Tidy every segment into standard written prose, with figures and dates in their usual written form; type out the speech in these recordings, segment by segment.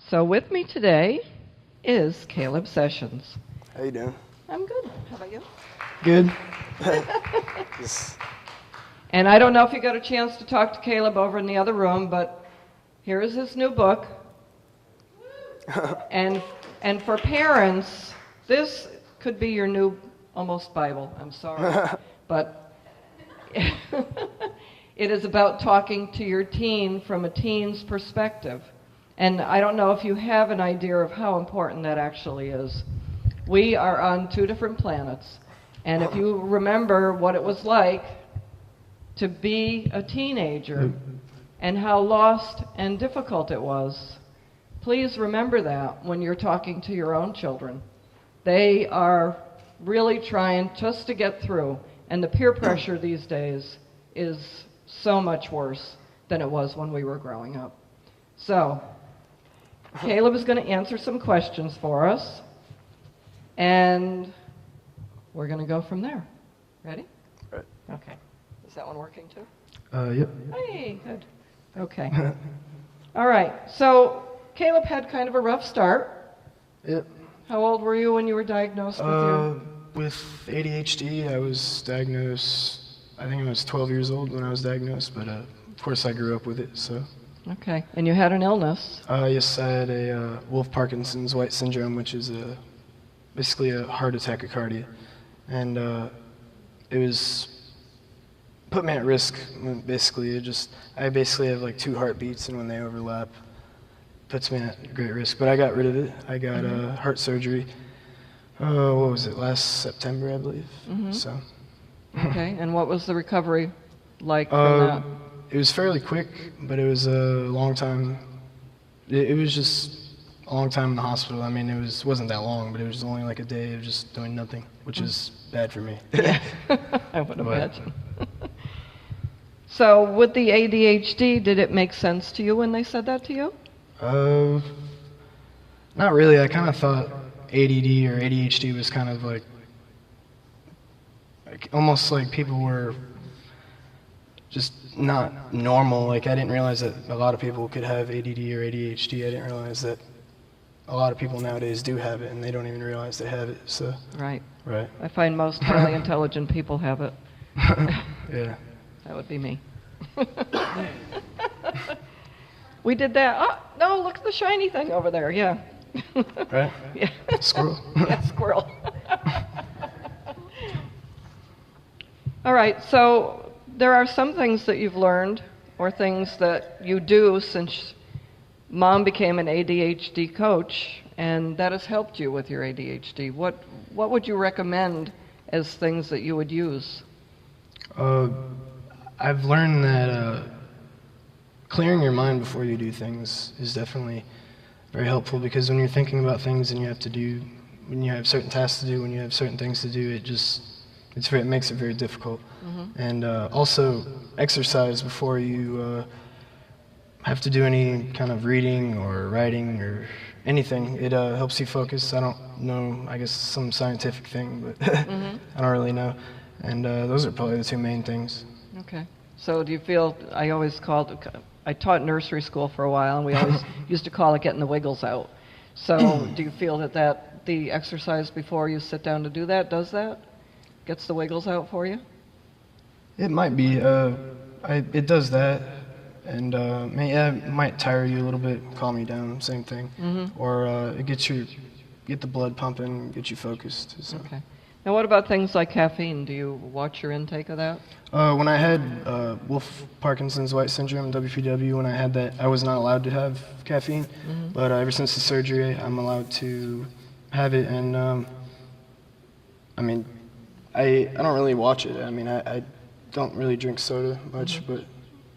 So with me today is Caleb Sessions. How you doing? I'm good. How about you? Good. And I don't know if you got a chance to talk to Caleb over in the other room, but here is his new book. And for parents, this could be your new almost Bible. I'm sorry. But it is about talking to your teen from a teen's perspective. And I don't know if you have an idea of how important that actually is. We are on two different planets. And if you remember what it was like to be a teenager and how lost and difficult it was, please remember that when you're talking to your own children. They are really trying just to get through. And the peer pressure these days is so much worse than it was when we were growing up. So, Caleb is going to answer some questions for us, and we're going to go from there. Ready? Right. Okay. Is that one working too? Yep. Hey, good. Okay. All right. So, Caleb had kind of a rough start. Yep. How old were you when you were diagnosed With ADHD, I was diagnosed, I think I was 12 years old when I was diagnosed, but of course I grew up with it, so. Okay. And you had an illness. Yes, I had a Wolff-Parkinson's White syndrome, which is basically a heart attack tachycardia. And it was put me at risk, basically. I basically have like two heartbeats, and when they overlap, puts me at great risk. But I got rid of it. I got heart surgery. What was it, last September, I believe. So. Okay. And what was the recovery like from that? It was fairly quick, but it was a long time. It was just a long time in the hospital. I mean, it wasn't that long, but it was only like a day of just doing nothing, which is bad for me. Yeah. I would imagine. So with the ADHD, did it make sense to you when they said that to you? Not really. I kind of thought ADD or ADHD was kind of like almost like people were just not normal. Like I didn't realize that a lot of people could have ADD or ADHD. I didn't realize that a lot of people nowadays do have it and they don't even realize they have it. So Right. Right. I find most highly intelligent people have it. Yeah. That would be me. We did that. Oh, no, look at the shiny thing over there. Yeah. Right? Yeah. Squirrel. Yeah, squirrel. All right, so there are some things that you've learned or things that you do since Mom became an ADHD coach, and that has helped you with your ADHD. What would you recommend as things that you would use? I've learned that clearing your mind before you do things is definitely very helpful, because when you're thinking about things and when you have certain tasks to do, when you have certain things to do, it makes it very difficult. And also exercise before you have to do any kind of reading or writing or anything. It helps you focus. I don't know, I guess some scientific thing, but I don't really know. And those are probably the two main things. Okay. So do you feel, I taught nursery school for a while, and we always used to call it getting the wiggles out. So do you feel that the exercise before you sit down to do that does that? Gets the wiggles out for you? It might be. It does that. And it might tire you a little bit, calm you down, same thing. Or it get the blood pumping, get you focused. So. Okay. Now what about things like caffeine? Do you watch your intake of that? When I had Wolff-Parkinson's White syndrome, WPW, when I had that, I was not allowed to have caffeine. But ever since the surgery, I'm allowed to have it. And I mean, I don't really watch it. I mean, I don't really drink soda much, but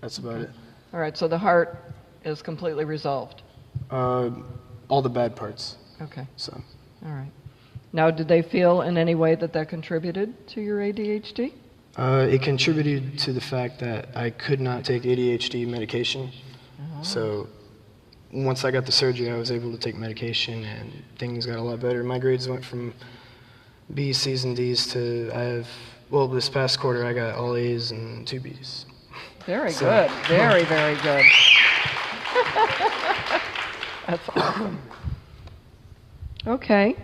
that's about it. All right, so the heart is completely resolved. All the bad parts. Okay. So. All right. Now, did they feel in any way that contributed to your ADHD? It contributed to the fact that I could not take ADHD medication. So once I got the surgery, I was able to take medication, and things got a lot better. My grades went from B's, C's, and D's to this past quarter I got all A's and 2 B's. Very good. Very, very good. That's awesome. Okay.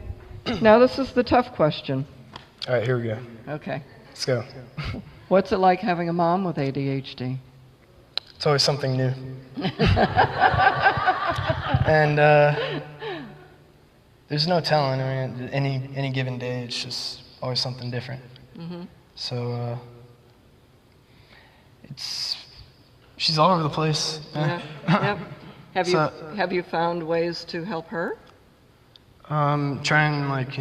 Now this is the tough question. All right, here we go. Okay. Let's go. What's it like having a mom with ADHD? It's always something new. And there's no telling. I mean, any given day, it's just always something different. Mm-hmm. So she's all over the place. Yeah. Yep. Have you found ways to help her? Trying like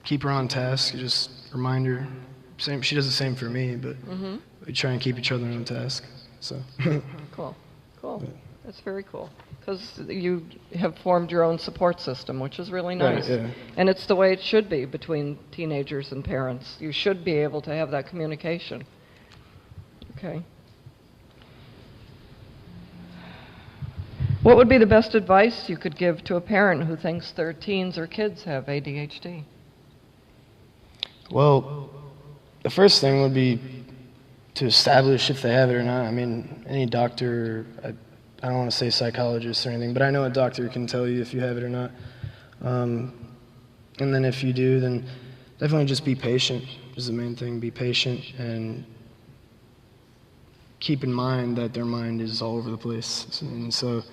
keep her on task. Just remind her. Same. She does the same for me, but we try and keep each other on task. So. Cool. That's very cool. Because you have formed your own support system, which is really nice. Right, yeah. And it's the way it should be between teenagers and parents. You should be able to have that communication. Okay. What would be the best advice you could give to a parent who thinks their teens or kids have ADHD? Well, the first thing would be to establish if they have it or not. I mean, any doctor, I don't want to say psychologist or anything, but I know a doctor can tell you if you have it or not. And then if you do, then definitely just be patient is the main thing. Be patient and keep in mind that their mind is all over the place. And so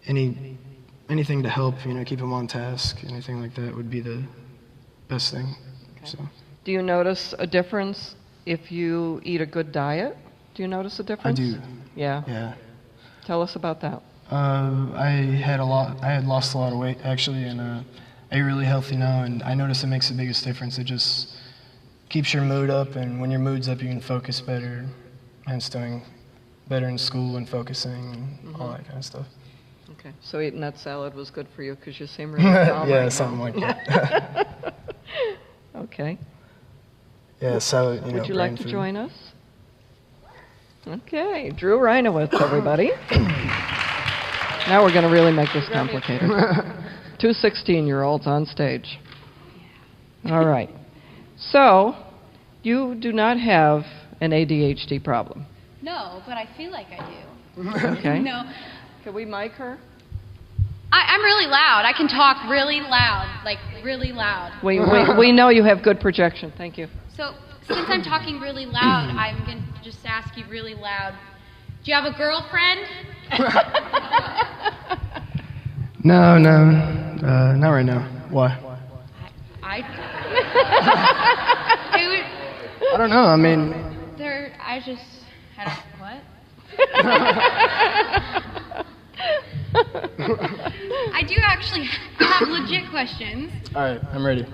anything to help, keep them on task, anything like that would be the best thing. Okay. So. Do you notice a difference if you eat a good diet? Do you notice a difference? I do. Yeah? Yeah. Tell us about that. I had lost a lot of weight actually, and I eat really healthy now, and I notice it makes the biggest difference. It just keeps your mood up, and when your mood's up, you can focus better, and it's doing better in school and focusing and all that kind of stuff. Okay, so eating that salad was good for you because you seem really calm Yeah, right something now. like that. Okay. Yeah, salad. Would you like to brain food. join us? Okay, Drew Reinowitz, everybody. Now we're going to really make this complicated. 2 16-year-olds on stage. All right. So, you do not have an ADHD problem. No, but I feel like I do. Okay. No. Can we mic her? I'm really loud. I can talk really loud, like really loud. We know you have good projection. Thank you. So since I'm talking really loud, I'm going to just ask you really loud. Do you have a girlfriend? No, not right now. Why? I don't know. I mean, what? I do actually have legit questions. all right, I'm ready.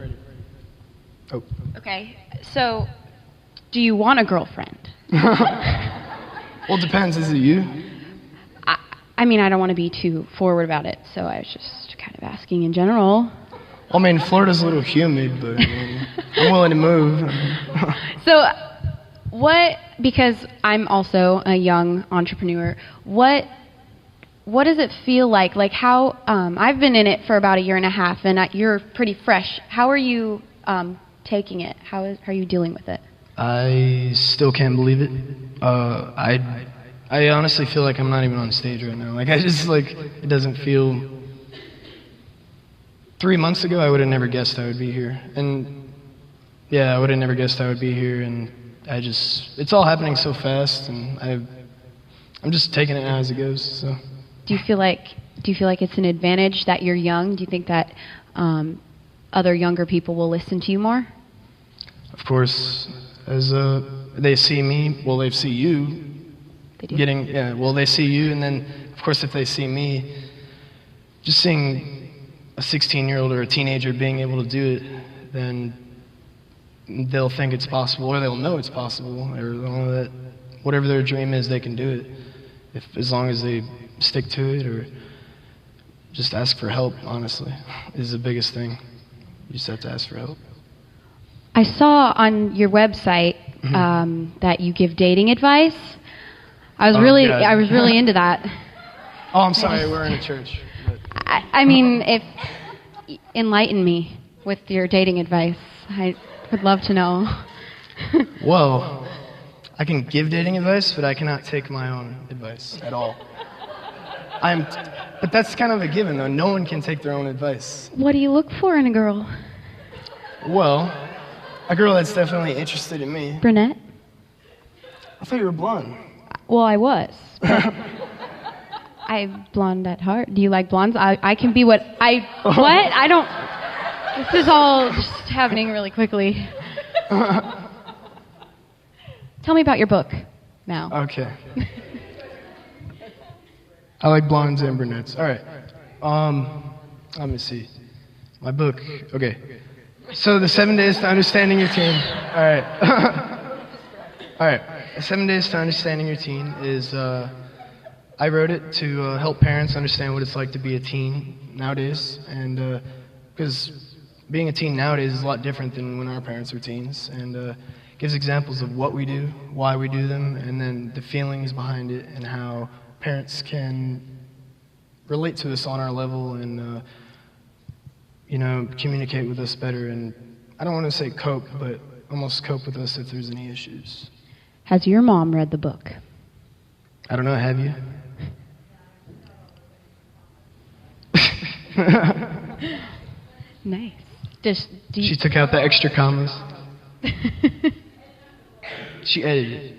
Oh. Okay, so do you want a girlfriend? Well, it depends. Is it you? I mean, I don't want to be too forward about it, so I was just kind of asking in general. Well, I mean, Florida's a little humid, but I mean, I'm willing to move. So, because I'm also a young entrepreneur, what does it feel like? Like how, I've been in it for about 1.5 years, and you're pretty fresh. How are you taking it? How are you dealing with it? I still can't believe it. I honestly feel like I'm not even on stage right now. Like, it doesn't feel... 3 months ago, I would have never guessed I would be here. And, yeah, I would have never guessed I would be here, and it's all happening so fast, and I'm just taking it now as it goes, so... Do you feel like it's an advantage that you're young? Do you think that other younger people will listen to you more? Of course, as they see me, well, they see you. They do? They see you, and then, of course, if they see me, just seeing a 16-year-old or a teenager being able to do it, then they'll think it's possible, or they'll know it's possible, or they'll know that whatever their dream is, they can do it, as long as they stick to it, or just ask for help, honestly, is the biggest thing. You just have to ask for help. I saw on your website that you give dating advice. I was really into that. Oh, I'm sorry, we're in a church. I mean, enlighten me with your dating advice. I would love to know. Well, I can give dating advice, but I cannot take my own advice at all. But that's kind of a given, though. No one can take their own advice. What do you look for in a girl? Well, a girl that's definitely interested in me. Brunette? I thought you were blonde. Well, I was. I'm blonde at heart. Do you like blondes? I can be what? I don't... This is all just happening really quickly. Tell me about your book now. Okay. I like blondes and brunettes. All right. Let me see. My book. Okay. So the 7 days to understanding your teen. All right. All right. 7 days to understanding your teen is. I wrote it to help parents understand what it's like to be a teen nowadays, and because being a teen nowadays is a lot different than when our parents were teens, and gives examples of what we do, why we do them, and then the feelings behind it, and how parents can relate to us on our level and communicate with us better, and I don't want to say cope, but almost cope with us if there's any issues. Has your mom read the book? I don't know, have you? Nice. She took out the extra commas. She edited it.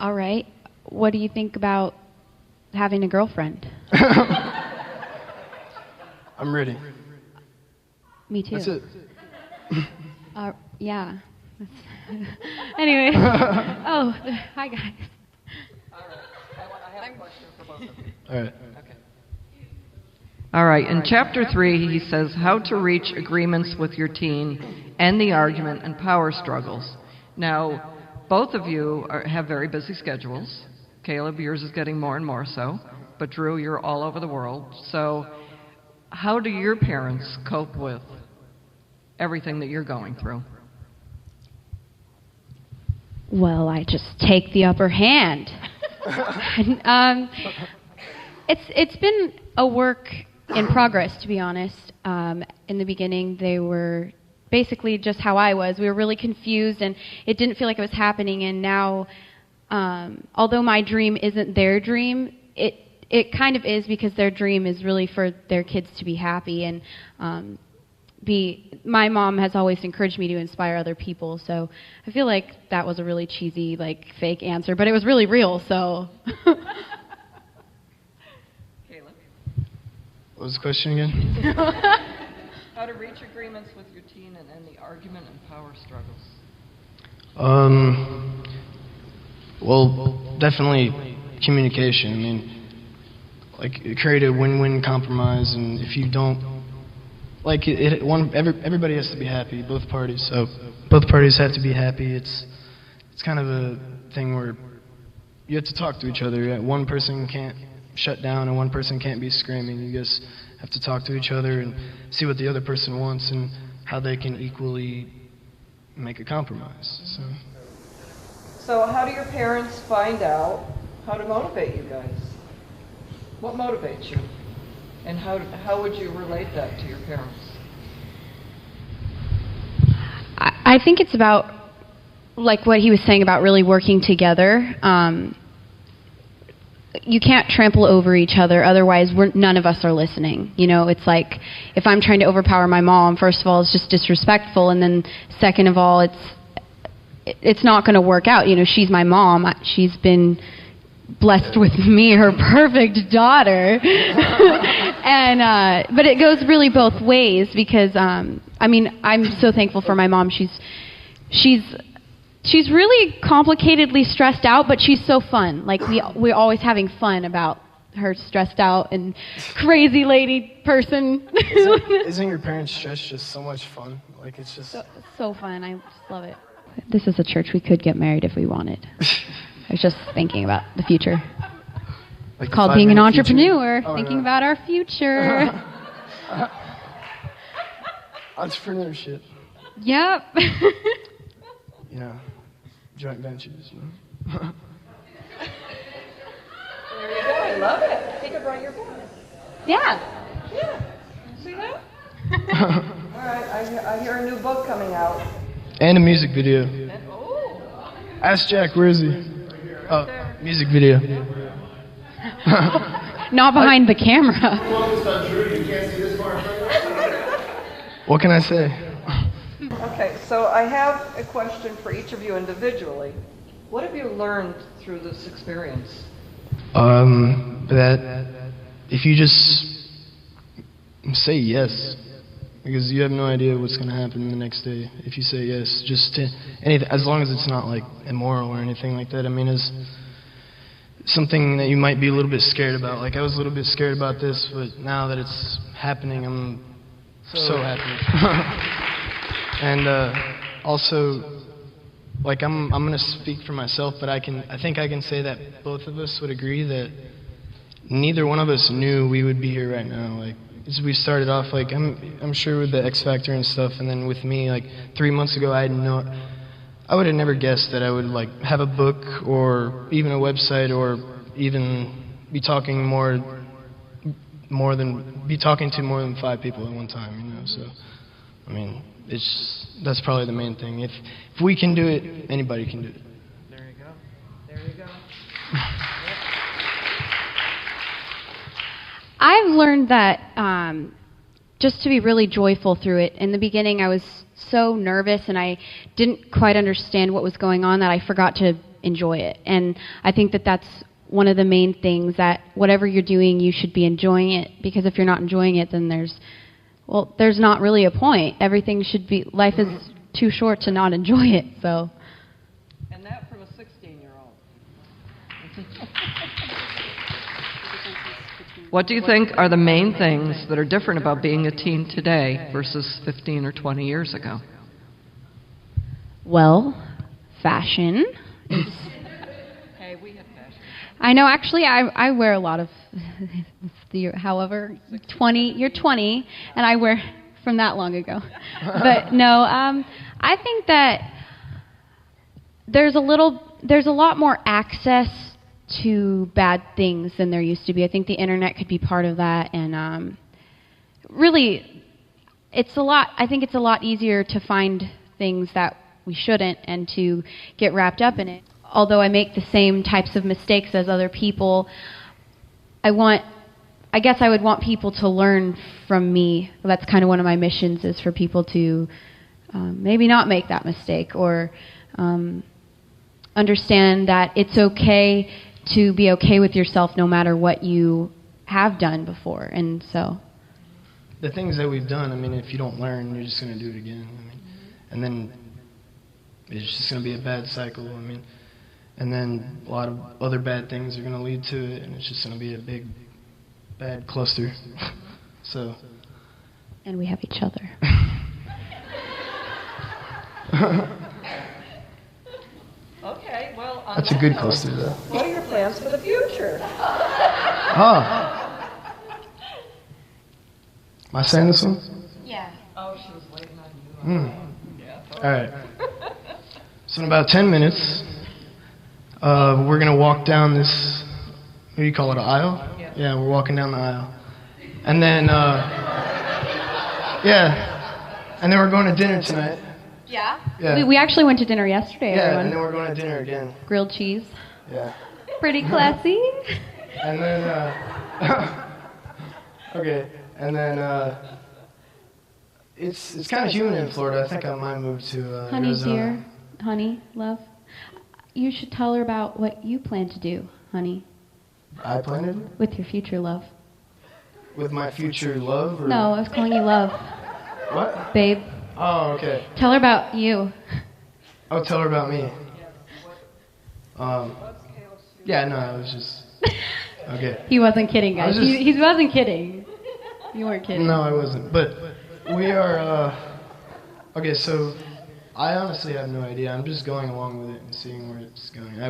All right. What do you think about having a girlfriend? I'm ready. Me too. That's it. Yeah. Anyway. Oh, hi guys. I have a question for both of you. All right. Okay. All right. In Chapter 3, he says how to reach agreements with your teen, end the argument, and power struggles. Now, both of you have very busy schedules. Caleb, yours is getting more and more so. But Drew, you're all over the world. So how do your parents cope with everything that you're going through? Well, I just take the upper hand. It's been a work in progress, to be honest. In the beginning, they were basically just how I was. We were really confused, and it didn't feel like it was happening. And now, although my dream isn't their dream, it kind of is, because their dream is really for their kids to be happy and my mom has always encouraged me to inspire other people, so I feel like that was a really cheesy, fake answer, but it was really real, so. Caleb? What was the question again? How to reach agreements with your teen and end the argument and power struggles? Well, definitely communication. I mean, create a win-win compromise, and if you don't, everybody has to be happy, both parties. So both parties have to be happy. It's kind of a thing where you have to talk to each other. One person can't shut down, and one person can't be screaming. You just have to talk to each other and see what the other person wants and how they can equally make a compromise. So how do your parents find out how to motivate you guys? What motivates you? And how would you relate that to your parents? I think it's about, what he was saying about really working together. You can't trample over each other, otherwise none of us are listening. It's like, if I'm trying to overpower my mom, first of all, it's just disrespectful, and then second of all, it's not going to work out. She's my mom. She's been blessed with me, her perfect daughter. But it goes really both ways, because I'm so thankful for my mom. She's really complicatedly stressed out, but she's so fun. We're always having fun about her stressed out and crazy lady person. Isn't your parents' stress just so much fun? It's just so fun. I just love it. This is a church we could get married if we wanted. I was just thinking about the future. It's called being an entrepreneur, thinking about our future. Entrepreneurship. Yep. Joint ventures. There you go. I love it. He could write your book. Yeah. Yeah. See that? All right. I hear a new book coming out. And a music video. Ask Jack, where is he? Oh, music video. Not behind the camera. What can I say? Okay, so I have a question for each of you individually. What have you learned through this experience? That if you just say yes, because you have no idea what's going to happen the next day. If you say yes, just to anything, as long as it's not like immoral or anything like that. I mean, as something that you might be a little bit scared about. Like I was a little bit scared about this, but now that it's happening, I'm so happy. And also, like I'm going to speak for myself, but I think I can say that both of us would agree that neither one of us knew we would be here right now. Like as we started off, like I'm sure with the X Factor and stuff, and then with me, like 3 months ago, I would have never guessed that I would like have a book or even a website or even be talking to more than 5 people at one time, you know. So, I mean, that's probably the main thing. If we can do it, anybody can do it. There you go. There you go. I've learned that just to be really joyful through it. In the beginning, I was so nervous and I didn't quite understand what was going on that I forgot to enjoy it. And I think that that's one of the main things, that whatever you're doing, you should be enjoying it, because if you're not enjoying it, then there's not really a point. Life is too short to not enjoy it, so. And that from a 16-year-old. What do you think are the main things that are different about being a teen today versus 15 or 20 years ago? Well, fashion is... Hey, we have fashion. I know, actually, I wear a lot of... However, you're 20, and I wear from that long ago. But no, I think that there's a lot more access to bad things than there used to be. I think the internet could be part of that, and really, I think it's a lot easier to find things that we shouldn't and to get wrapped up in it. Although I make the same types of mistakes as other people, I guess I would want people to learn from me. That's kind of one of my missions, is for people to maybe not make that mistake, or understand that it's okay to be okay with yourself no matter what you have done before. And so the things that we've done, I mean, if you don't learn, you're just going to do it again. I mean, and then it's just going to be a bad cycle. I mean, and then a lot of other bad things are going to lead to it, and it's just going to be a big, bad cluster. So. And we have each other. Okay, well... That's a good cluster, though. What are your plans for the future? Ah. Am I saying this one? Yeah. Oh, she was waiting on you. Yeah. All right. So in about 10 minutes, we're going to walk down this, what do you call it, an aisle? Yeah, we're walking down the aisle. And then, and then we're going to dinner tonight. Yeah. We actually went to dinner yesterday, Yeah, everyone. and then we're going to dinner again. Grilled cheese. Yeah. Pretty classy. And then, okay, and then, it's kind of humid in Florida. I think I might move to Honey, Arizona. dear. Honey, love. You should tell her about what you plan to do, honey. I plan to do? With your future love. With my future love? Or? No, I was calling you love. What? Babe. Oh, okay. Tell her about you. Oh, tell her about me. Yeah, no, I was just... Okay. He wasn't kidding, guys. just- He wasn't kidding. You weren't kidding. No, I wasn't. But we are... Okay, so I honestly have no idea. I'm just going along with it and seeing where it's going. I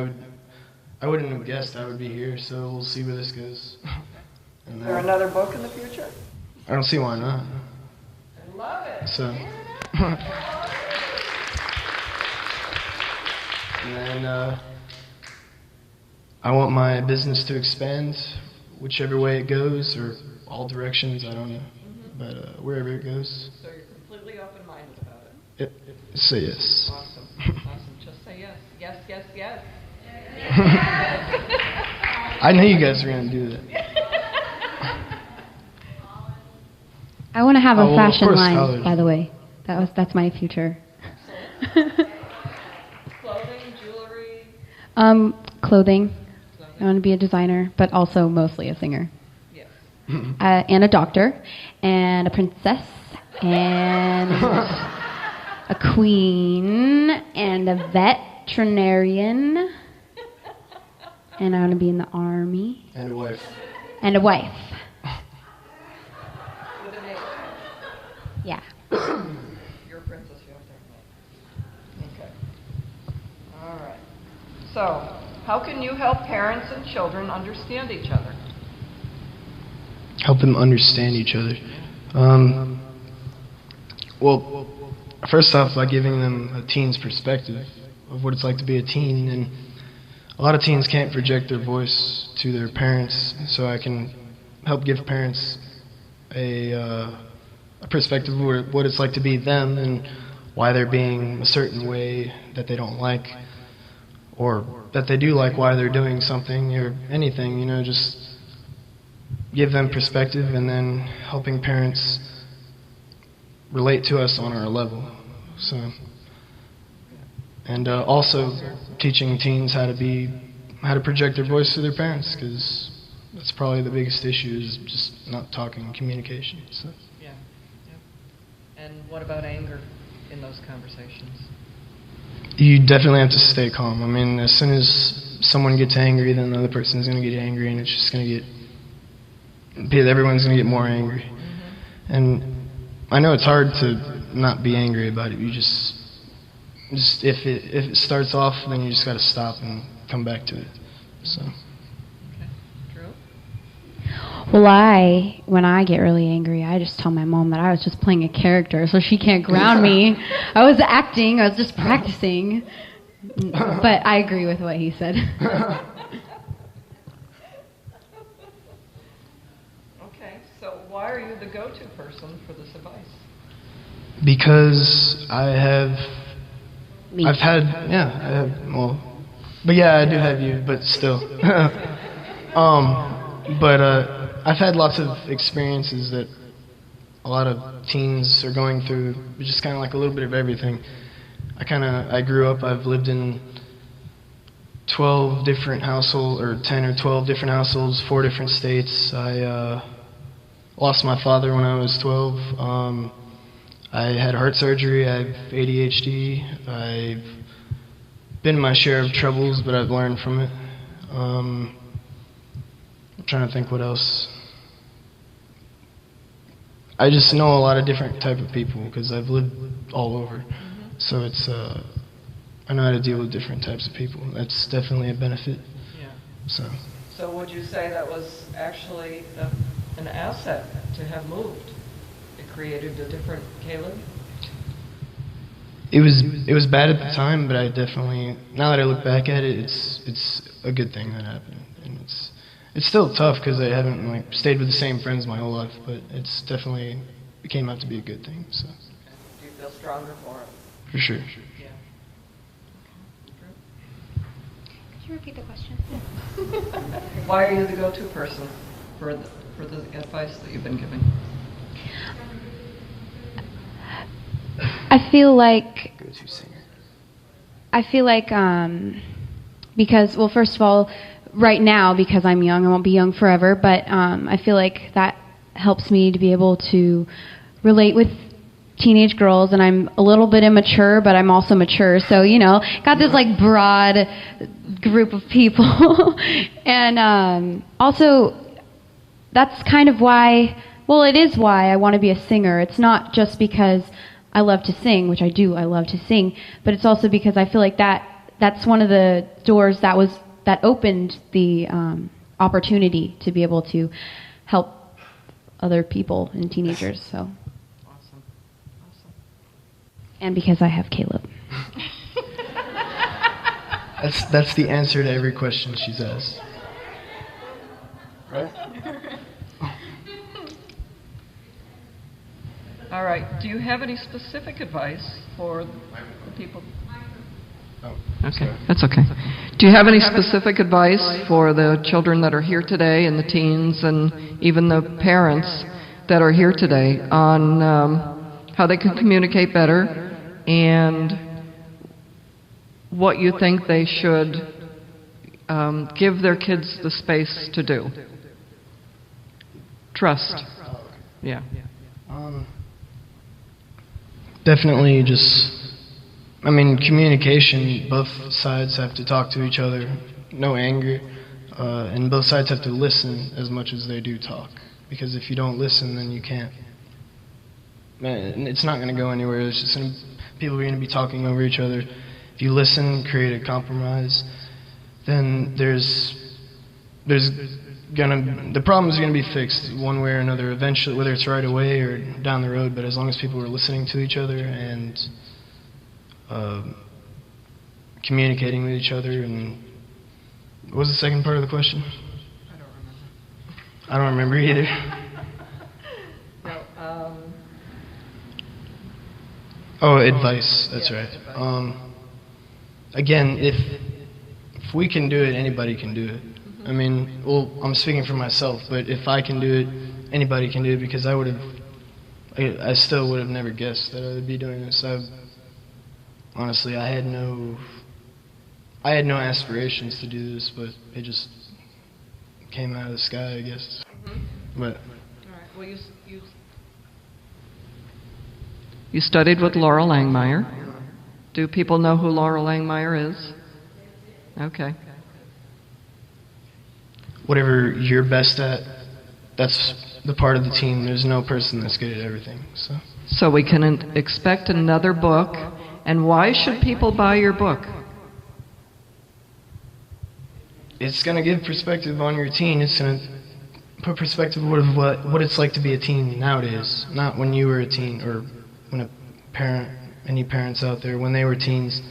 wouldn't have guessed I would be here, so we'll see where this goes. And Is there another book in the future? I don't see why not. I love it. So... And then I want my business to expand whichever way it goes, or all directions, I don't know. But wherever it goes. So you're completely open-minded about it? Say yes. Awesome. Awesome. Just say yes. Yes, yes, yes. I knew you guys were going to do that. I want to have a Oh, well, of fashion course, line, college. by the way. That's my future. Clothing, jewelry. Clothing. I want to be a designer, but also mostly a singer. Yes. And a doctor, and a princess, and a queen, and a veterinarian, and I want to be in the army, And a wife. and a wife. With an A. Yeah. You're a princess, you have to have that. Okay. All right. So, how can you help parents and children understand each other? Help them understand each other. Well, first off, by giving them a teen's perspective of what it's like to be a teen. And a lot of teens can't project their voice to their parents, so I can help give parents a perspective of what it's like to be them and why they're being a certain way that they don't like, or that they do like, why they're doing something or anything, just give them perspective, and then helping parents relate to us on our level. So, and also teaching teens how to project their voice to their parents, because that's probably the biggest issue, is just not talking, communication. So. Yeah. And what about anger in those conversations? You definitely have to stay calm. I mean, as soon as someone gets angry, then the other person's going to get angry, and it's just going to everyone's going to get more angry. Mm-hmm. And I know it's hard to not be angry about it. You just if it starts off, then you just got to stop and come back to it. So. Okay. Drew? Well, when I get really angry, I just tell my mom that I was just playing a character, so she can't ground me. I was acting. I was just practicing. But I agree with what he said. Okay. So why are you the go-to person for this advice? Because I've had, but yeah, I do have you, but still. I've had lots of experiences that a lot of teens are going through, just kind of like a little bit of everything. I grew up, I've lived in 12 different households, or 10 or 12 different households, 4 different states. I lost my father when I was 12. I had heart surgery, I have ADHD, I've been in my share of troubles, but I've learned from it. I'm trying to think what else. I just know a lot of different type of people because I've lived all over. Mm-hmm. So it's, I know how to deal with different types of people. That's definitely a benefit. Yeah. So would you say that was actually an asset to have moved? It created a different Caleb? it was bad at the time, but I definitely, now that I look back at it, it's a good thing that happened. And it's still tough because I haven't stayed with the same friends my whole life, but it came out to be a good thing. So. Do you feel stronger for it? For sure. Yeah. Could you repeat the question? Why are you the go-to person for the advice that you've been giving? I feel like Go-to singer. Because, well, first of all, right now, because I'm young, I won't be young forever, but I feel like that helps me to be able to relate with teenage girls, and I'm a little bit immature, but I'm also mature, so, got this, broad group of people. And also, that's kind of why, well, it is why I want to be a singer. It's not just because I love to sing, which I do, I love to sing, but it's also because I feel like that's one of the doors that opened the opportunity to be able to help other people and teenagers. So, Awesome. and because I have Caleb. That's the answer to every question she's asked. Right? All right. Do you have any specific advice for the people? Oh, Okay, sorry. that's okay. Do you have any specific advice for the children that are here today, and the teens, and even the parents that are here today on how they can communicate better, and what you think they should give their kids the space to do? Trust. Yeah. Definitely communication. Both sides have to talk to each other, no anger, and both sides have to listen as much as they do talk. Because if you don't listen, then you can't. Man, it's not going to go anywhere. It's just people are going to be talking over each other. If you listen, create a compromise, then the problem's gonna be fixed one way or another eventually, whether it's right away or down the road. But as long as people are listening to each other and communicating with each other. And what was the second part of the question? I don't remember either. Oh, advice. That's right. Again, if we can do it, anybody can do it. I mean, well, I'm speaking for myself, but if I can do it, anybody can do it, because I still would have never guessed that I would be doing this. Honestly, I had no aspirations to do this, but it just came out of the sky, I guess. But. All right. Well, you studied with Laura Langmeyer. Do people know who Laura Langmeyer is? Okay. Whatever you're best at, that's the part of the team. There's no person that's good at everything. So we can expect another book. And why should people buy your book? It's going to give perspective on your teen. It's going to put perspective of what it's like to be a teen nowadays, not when you were a teen, or when any parents out there, when they were teens.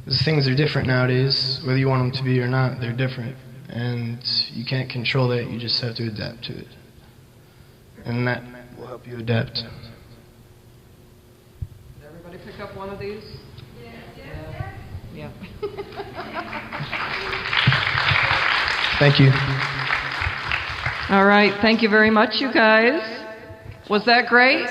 Because things are different nowadays. Whether you want them to be or not, they're different. And you can't control that, you just have to adapt to it. And that will help you adapt. Did everybody pick up one of these? Yeah. Thank you. All right, thank you very much, you guys. Was that great?